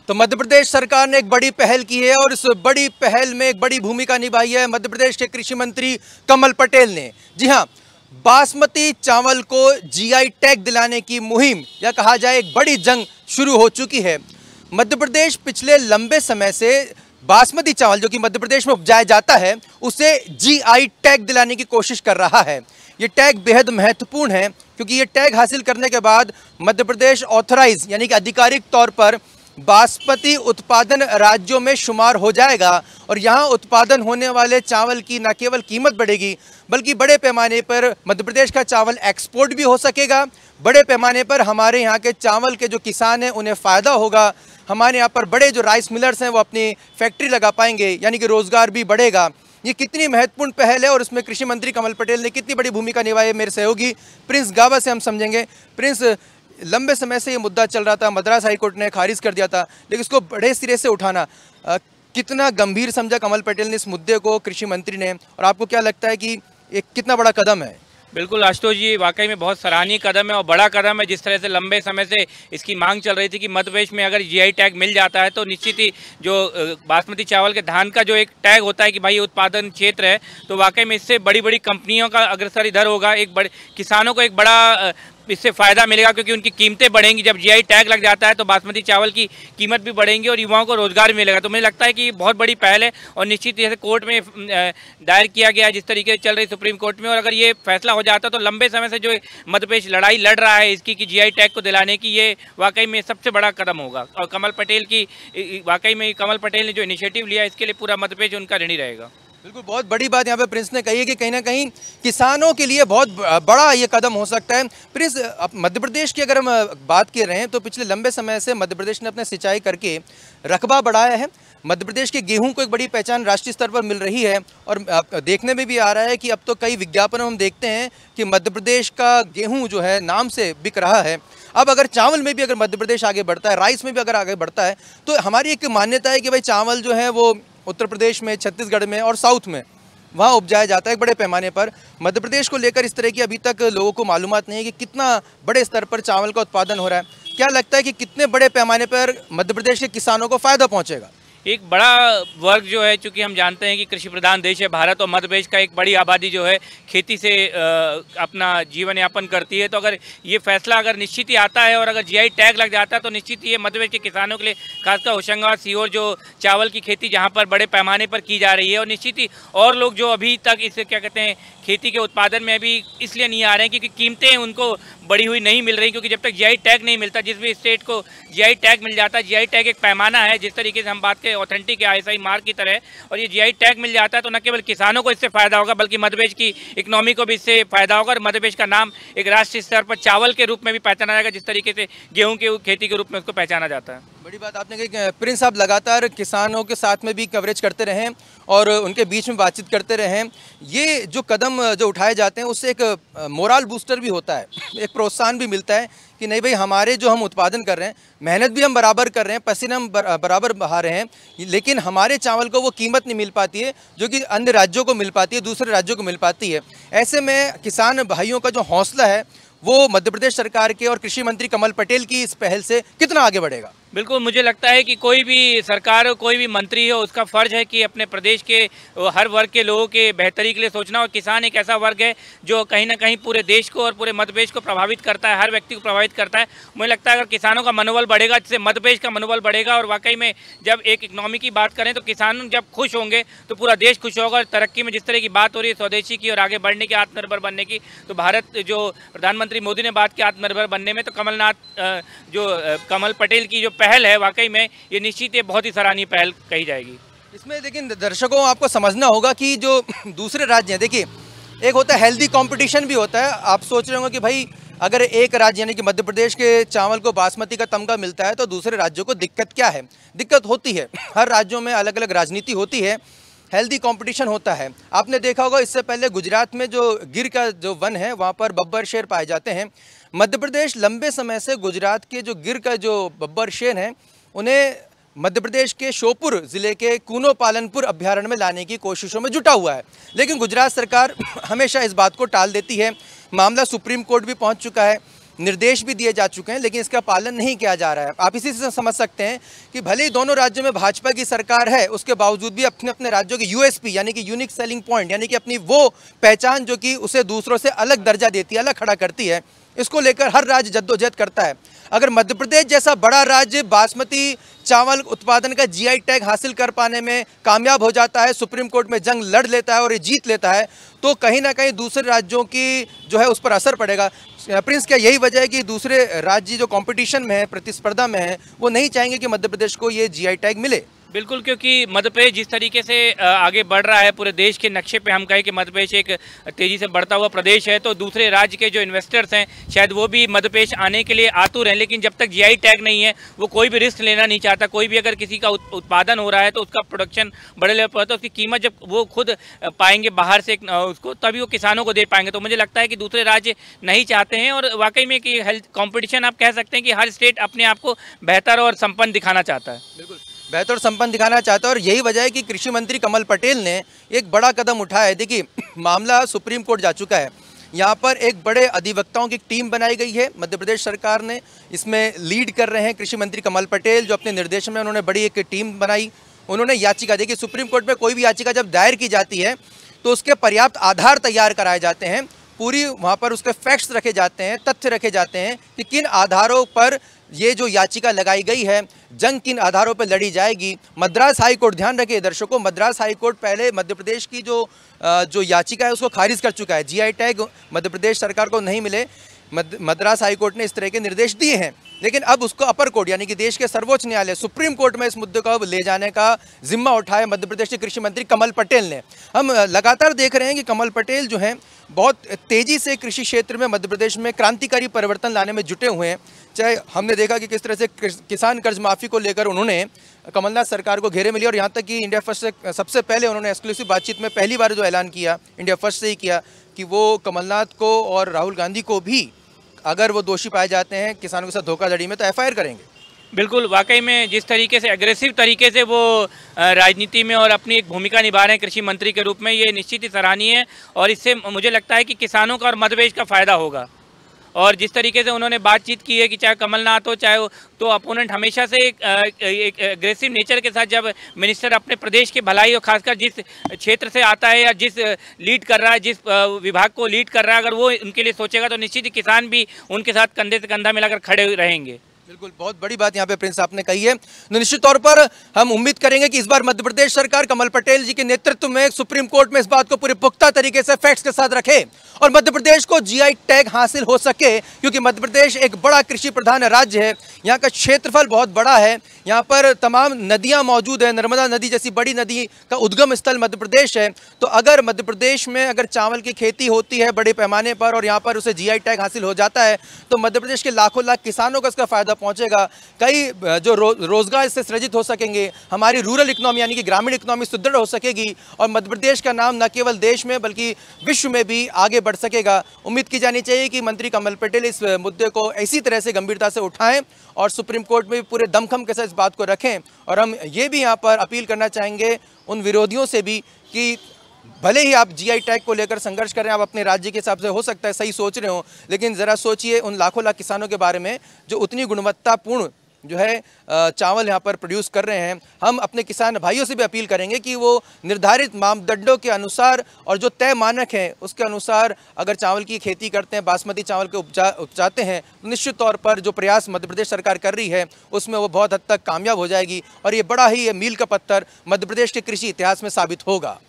तो मध्य प्रदेश सरकार ने एक बड़ी पहल की है और इस बड़ी पहल में एक बड़ी भूमिका निभाई है मध्य प्रदेश के कृषि मंत्री कमल पटेल ने। जी हाँ, बासमती चावल को जीआई टैग दिलाने की मुहिम या कहा जाए एक बड़ी जंग शुरू हो चुकी है। मध्य प्रदेश पिछले लंबे समय से बासमती चावल जो कि मध्य प्रदेश में उपजाया जाता है उसे जीआई टैग दिलाने की कोशिश कर रहा है। ये टैग बेहद महत्वपूर्ण है क्योंकि ये टैग हासिल करने के बाद मध्य प्रदेश ऑथराइज यानी कि आधिकारिक तौर पर बासमती उत्पादन राज्यों में शुमार हो जाएगा और यहाँ उत्पादन होने वाले चावल की न केवल कीमत बढ़ेगी बल्कि बड़े पैमाने पर मध्य प्रदेश का चावल एक्सपोर्ट भी हो सकेगा। बड़े पैमाने पर हमारे यहाँ के चावल के जो किसान हैं उन्हें फ़ायदा होगा। हमारे यहाँ पर बड़े जो राइस मिलर्स हैं वो अपनी फैक्ट्री लगा पाएंगे यानी कि रोज़गार भी बढ़ेगा। ये कितनी महत्वपूर्ण पहल है और उसमें कृषि मंत्री कमल पटेल ने कितनी बड़ी भूमिका निभाई है, मेरे सहयोगी प्रिंस गाबा से हम समझेंगे। प्रिंस, लंबे समय से ये मुद्दा चल रहा था, मद्रास हाईकोर्ट ने खारिज कर दिया था, लेकिन इसको बड़े सिरे से उठाना कितना गंभीर समझा कमल पटेल ने इस मुद्दे को, कृषि मंत्री ने, और आपको क्या लगता है कि एक कितना बड़ा कदम है? बिल्कुल आशुतोष जी, वाकई में बहुत सराहनीय कदम है और बड़ा कदम है। जिस तरह से लंबे समय से इसकी मांग चल रही थी कि मध्य प्रदेश में अगर जीआई टैग मिल जाता है तो निश्चित ही जो बासमती चावल के धान का जो एक टैग होता है कि भाई उत्पादन क्षेत्र है, तो वाकई में इससे बड़ी बड़ी कंपनियों का अग्रसर इधर होगा, एक बड़े किसानों को एक बड़ा इससे फ़ायदा मिलेगा क्योंकि उनकी कीमतें बढ़ेंगी। जब जीआई टैग लग जाता है तो बासमती चावल की कीमत भी बढ़ेंगी और युवाओं को रोज़गार भी मिलेगा। तो मुझे लगता है कि बहुत बड़ी पहल है और निश्चित जैसे कोर्ट में दायर किया गया है, जिस तरीके से चल रही सुप्रीम कोर्ट में, और अगर ये फैसला हो जाता तो लंबे समय से जो मध्य प्रदेश लड़ाई लड़ रहा है इसकी कि जीआई टैग को दिलाने की, ये वाकई में सबसे बड़ा कदम होगा। और कमल पटेल की वाकई में कमल पटेल ने जो इनिशिएटिव लिया इसके लिए पूरा मध्य प्रदेश उनका ऋणी रहेगा। बिल्कुल, बहुत बड़ी बात यहाँ पे प्रिंस ने कही है कि कहीं ना कहीं किसानों के लिए बहुत बड़ा ये कदम हो सकता है। प्रिंस, मध्य प्रदेश की अगर हम बात कर रहे हैं तो पिछले लंबे समय से मध्य प्रदेश ने अपने सिंचाई करके रकबा बढ़ाया है। मध्य प्रदेश के गेहूं को एक बड़ी पहचान राष्ट्रीय स्तर पर मिल रही है और देखने में भी आ रहा है कि अब तो कई विज्ञापनों में हम देखते हैं कि मध्य प्रदेश का गेहूं जो है नाम से बिक रहा है। अब अगर चावल में भी अगर मध्य प्रदेश आगे बढ़ता है, राइस में भी अगर आगे बढ़ता है, तो हमारी एक मान्यता है कि भाई चावल जो है वो उत्तर प्रदेश में, छत्तीसगढ़ में और साउथ में वहाँ उपजाया जाता है बड़े पैमाने पर। मध्य प्रदेश को लेकर इस तरह की अभी तक लोगों को मालूमात नहीं है कि कितना बड़े स्तर पर चावल का उत्पादन हो रहा है। क्या लगता है कि कितने बड़े पैमाने पर मध्य प्रदेश के किसानों को फ़ायदा पहुँचेगा? एक बड़ा वर्ग जो है, चूँकि हम जानते हैं कि कृषि प्रधान देश है भारत और मध्य प्रदेश का एक बड़ी आबादी जो है खेती से अपना जीवन यापन करती है, तो अगर ये फैसला अगर निश्चित ही आता है और अगर जीआई टैग लग जाता है तो निश्चित ही ये मध्य प्रदेश के किसानों के लिए, खासकर होशंगाबाद, सीहोर जो चावल की खेती जहाँ पर बड़े पैमाने पर की जा रही है, और निश्चित ही और लोग जो अभी तक इसे क्या कहते हैं खेती के उत्पादन में अभी इसलिए नहीं आ रहे हैं क्योंकि कीमतें उनको बढ़ी हुई नहीं मिल रही, क्योंकि जब तक जीआई टैग नहीं मिलता, जिस भी स्टेट को जीआई टैग मिल जाता है, जीआई टैग एक पैमाना है, जिस तरीके से हम बात करें ऑथेंटिक या आईएसआई मार्क की तरह, और ये जीआई टैग मिल जाता है तो न केवल किसानों को इससे फ़ायदा होगा बल्कि मध्य प्रदेश की इकोनॉमी को भी इससे फ़ायदा होगा और मध्य प्रदेश का नाम एक राष्ट्रीय स्तर पर चावल के रूप में भी पहचाना जाएगा, जिस तरीके से गेहूँ की खेती के रूप में उसको पहचाना जाता है। बड़ी बात आपने कही। प्रिंस साहब लगातार किसानों के साथ में भी कवरेज करते रहें और उनके बीच में बातचीत करते रहें। ये जो कदम जो उठाए जाते हैं उससे एक मोरल बूस्टर भी होता है, एक प्रोत्साहन भी मिलता है कि नहीं भाई, हमारे जो हम उत्पादन कर रहे हैं, मेहनत भी हम बराबर कर रहे हैं, पसीना हम बराबर बहा रहे हैं, लेकिन हमारे चावल को वो कीमत नहीं मिल पाती है जो कि अन्य राज्यों को मिल पाती है, दूसरे राज्यों को मिल पाती है। ऐसे में किसान भाइयों का जो हौसला है वो मध्य प्रदेश सरकार के और कृषि मंत्री कमल पटेल की इस पहल से कितना आगे बढ़ेगा? बिल्कुल, मुझे लगता है कि कोई भी सरकार हो, कोई भी मंत्री हो, उसका फ़र्ज़ है कि अपने प्रदेश के हर वर्ग के लोगों के बेहतरी के लिए सोचना, और किसान एक ऐसा वर्ग है जो कहीं ना कहीं पूरे देश को और पूरे मध्य प्रदेश को प्रभावित करता है, हर व्यक्ति को प्रभावित करता है। मुझे लगता है अगर किसानों का मनोबल बढ़ेगा, जिससे मध्य प्रदेश का मनोबल बढ़ेगा, और वाकई में जब एक इकनॉमी की बात करें तो किसान जब खुश होंगे तो पूरा देश खुश होगा। और तरक्की में जिस तरह की बात हो रही है स्वदेशी की और आगे बढ़ने की, आत्मनिर्भर बनने की, तो भारत जो प्रधानमंत्री मोदी ने बात की आत्मनिर्भर बनने में, तो कमल पटेल की जो पहल है वाकई में ये निश्चित बहुत ही सराहनीय पहल कही जाएगी। इसमें लेकिन दर्शकों आपको समझना होगा कि जो दूसरे राज्य हैं, देखिए एक होता है हेल्दी कंपटीशन भी होता है। आप सोच रहे होंगे कि भाई अगर एक राज्य यानी कि मध्य प्रदेश के चावल को बासमती का तमगा मिलता है तो दूसरे राज्यों को दिक्कत क्या है? दिक्कत होती है, हर राज्यों में अलग अलग राजनीति होती है, हेल्दी कंपटीशन होता है। आपने देखा होगा इससे पहले गुजरात में जो गिर का जो वन है वहाँ पर बब्बर शेर पाए जाते हैं। मध्य प्रदेश लंबे समय से गुजरात के जो गिर का जो बब्बर शेर हैं उन्हें मध्य प्रदेश के श्योपुर ज़िले के कूनो पालनपुर अभ्यारण्य में लाने की कोशिशों में जुटा हुआ है, लेकिन गुजरात सरकार हमेशा इस बात को टाल देती है। मामला सुप्रीम कोर्ट भी पहुंच चुका है। निर्देश भी दिए जा चुके हैं, लेकिन इसका पालन नहीं किया जा रहा है। आप इसी से समझ सकते हैं कि भले ही दोनों राज्यों में भाजपा की सरकार है, उसके बावजूद भी अपने अपने राज्यों के यूएसपी यानी कि यूनिक सेलिंग पॉइंट यानी कि अपनी वो पहचान जो कि उसे दूसरों से अलग दर्जा देती है, अलग खड़ा करती है, इसको लेकर हर राज्य जद्दोजहद करता है। अगर मध्य प्रदेश जैसा बड़ा राज्य बासमती चावल उत्पादन का जीआई टैग हासिल कर पाने में कामयाब हो जाता है, सुप्रीम कोर्ट में जंग लड़ लेता है और ये जीत लेता है, तो कहीं ना कहीं दूसरे राज्यों की जो है उस पर असर पड़ेगा। प्रिंस, क्या यही वजह है कि दूसरे राज्य जो कंपटीशन में है, प्रतिस्पर्धा में है, वो नहीं चाहेंगे कि मध्य प्रदेश को ये जीआई टैग मिले? बिल्कुल, क्योंकि मध्य प्रदेश जिस तरीके से आगे बढ़ रहा है पूरे देश के नक्शे पे, हम कहें कि मध्य प्रदेश एक तेज़ी से बढ़ता हुआ प्रदेश है, तो दूसरे राज्य के जो इन्वेस्टर्स हैं शायद वो भी मध्य प्रदेश आने के लिए आतुर हैं। लेकिन जब तक जीआई टैग नहीं है वो कोई भी रिस्क लेना नहीं चाहता। कोई भी अगर किसी का उत्पादन हो रहा है तो उसका प्रोडक्शन बड़े लेवल पर होता है, उसकी कीमत जब वो खुद पाएंगे बाहर से उसको, तभी वो किसानों को दे पाएंगे। तो मुझे लगता है कि दूसरे राज्य नहीं चाहते हैं, और वाकई में कि हेल्थ कॉम्पिटिशन आप कह सकते हैं कि हर स्टेट अपने आप को बेहतर और संपन्न दिखाना चाहता है। बिल्कुल बेहतर संपन्न दिखाना चाहता है, और यही वजह है कि कृषि मंत्री कमल पटेल ने एक बड़ा कदम उठाया है। देखिए, मामला सुप्रीम कोर्ट जा चुका है, यहाँ पर एक बड़े अधिवक्ताओं की टीम बनाई गई है मध्य प्रदेश सरकार ने, इसमें लीड कर रहे हैं कृषि मंत्री कमल पटेल, जो अपने निर्देशन में उन्होंने बड़ी एक टीम बनाई। उन्होंने याचिका, देखिए सुप्रीम कोर्ट में कोई भी याचिका जब दायर की जाती है तो उसके पर्याप्त आधार तैयार कराए जाते हैं, पूरी वहाँ पर उसके फैक्ट्स रखे जाते हैं, तथ्य रखे जाते हैं कि किन आधारों पर ये जो याचिका लगाई गई है, जंग किन आधारों पर लड़ी जाएगी। मद्रास हाई कोर्ट, ध्यान रखिए दर्शकों, मद्रास हाई कोर्ट पहले मध्य प्रदेश की जो याचिका है उसको खारिज कर चुका है। जीआई टैग मध्य प्रदेश सरकार को नहीं मिले, मद्रास हाई कोर्ट ने इस तरह के निर्देश दिए हैं, लेकिन अब उसको अपर कोर्ट यानी कि देश के सर्वोच्च न्यायालय सुप्रीम कोर्ट में इस मुद्दे को अब ले जाने का जिम्मा उठाया मध्य प्रदेश के कृषि मंत्री कमल पटेल ने। हम लगातार देख रहे हैं कि कमल पटेल जो हैं बहुत तेज़ी से कृषि क्षेत्र में मध्य प्रदेश में क्रांतिकारी परिवर्तन लाने में जुटे हुए हैं। चाहे हमने देखा कि किस तरह से किसान कर्ज माफ़ी को लेकर उन्होंने कमलनाथ सरकार को घेरे में लिया, और यहाँ तक कि इंडिया फर्स्ट से सबसे पहले उन्होंने एक्सक्लूसिव बातचीत में पहली बार जो ऐलान किया, इंडिया फर्स्ट से ही किया, कि वो कमलनाथ को और राहुल गांधी को भी अगर वो दोषी पाए जाते हैं किसानों के साथ धोखाधड़ी में तो एफआईआर करेंगे। बिल्कुल, वाकई में जिस तरीके से एग्रेसिव तरीके से वो राजनीति में और अपनी एक भूमिका निभा रहे हैं कृषि मंत्री के रूप में, ये निश्चित ही सराहनीय है, और इससे मुझे लगता है कि किसानों का और मध्य प्रदेश का फ़ायदा होगा। और जिस तरीके से उन्होंने बातचीत की है कि चाहे कमलनाथ हो चाहे तो अपोनेंट हमेशा से एक एग्रेसिव नेचर के साथ, जब मिनिस्टर अपने प्रदेश की भलाई और खासकर जिस क्षेत्र से आता है या जिस लीड कर रहा है, जिस विभाग को लीड कर रहा है, अगर वो उनके लिए सोचेगा तो निश्चित ही किसान भी उनके साथ कंधे से कंधा मिलाकर खड़े रहेंगे। बिल्कुल, बहुत बड़ी बात यहाँ पे प्रिंस आपने कही है। निश्चित तौर पर हम उम्मीद करेंगे कि इस बार मध्य प्रदेश सरकार कमल पटेल जी के नेतृत्व में सुप्रीम कोर्ट में इस बात को पूरे पुख्ता तरीके से फैक्ट्स के साथ रखे और मध्य प्रदेश को जीआई टैग हासिल हो सके, क्योंकि मध्य प्रदेश एक बड़ा कृषि प्रधान राज्य है। यहाँ का क्षेत्रफल बहुत बड़ा है, यहाँ पर तमाम नदियाँ मौजूद है, नर्मदा नदी जैसी बड़ी नदी का उद्गम स्थल मध्य प्रदेश है। तो अगर मध्य प्रदेश में अगर चावल की खेती होती है बड़े पैमाने पर और यहाँ पर उसे जीआई टैग हासिल हो जाता है तो मध्य प्रदेश के लाखों लाख किसानों को इसका फायदा पहुँचेगा। कई जो रोजगार इससे सृजित हो सकेंगे, हमारी रूरल इकोनॉमी यानी कि ग्रामीण इकोनॉमी सुदृढ़ हो सकेगी और मध्य प्रदेश का नाम न केवल देश में बल्कि विश्व में भी आगे बढ़ सकेगा। उम्मीद की जानी चाहिए कि मंत्री कमल पटेल इस मुद्दे को इसी तरह से गंभीरता से उठाएं और सुप्रीम कोर्ट में पूरे दमखम के साथ इस बात को रखें। और हम ये भी यहाँ पर अपील करना चाहेंगे उन विरोधियों से भी कि भले ही आप जीआई टैग को लेकर संघर्ष कर रहे हैं, आप अपने राज्य के हिसाब से हो सकता है सही सोच रहे हो, लेकिन ज़रा सोचिए उन लाखों लाख किसानों के बारे में जो उतनी गुणवत्तापूर्ण जो है चावल यहाँ पर प्रोड्यूस कर रहे हैं। हम अपने किसान भाइयों से भी अपील करेंगे कि वो निर्धारित मापदंडों के अनुसार और जो तय मानक हैं उसके अनुसार अगर चावल की खेती करते हैं, बासमती चावल के उपजाते हैं, तो निश्चित तौर पर जो प्रयास मध्य प्रदेश सरकार कर रही है उसमें वो बहुत हद तक कामयाब हो जाएगी और ये बड़ा ही मील का पत्थर मध्य प्रदेश के कृषि इतिहास में साबित होगा।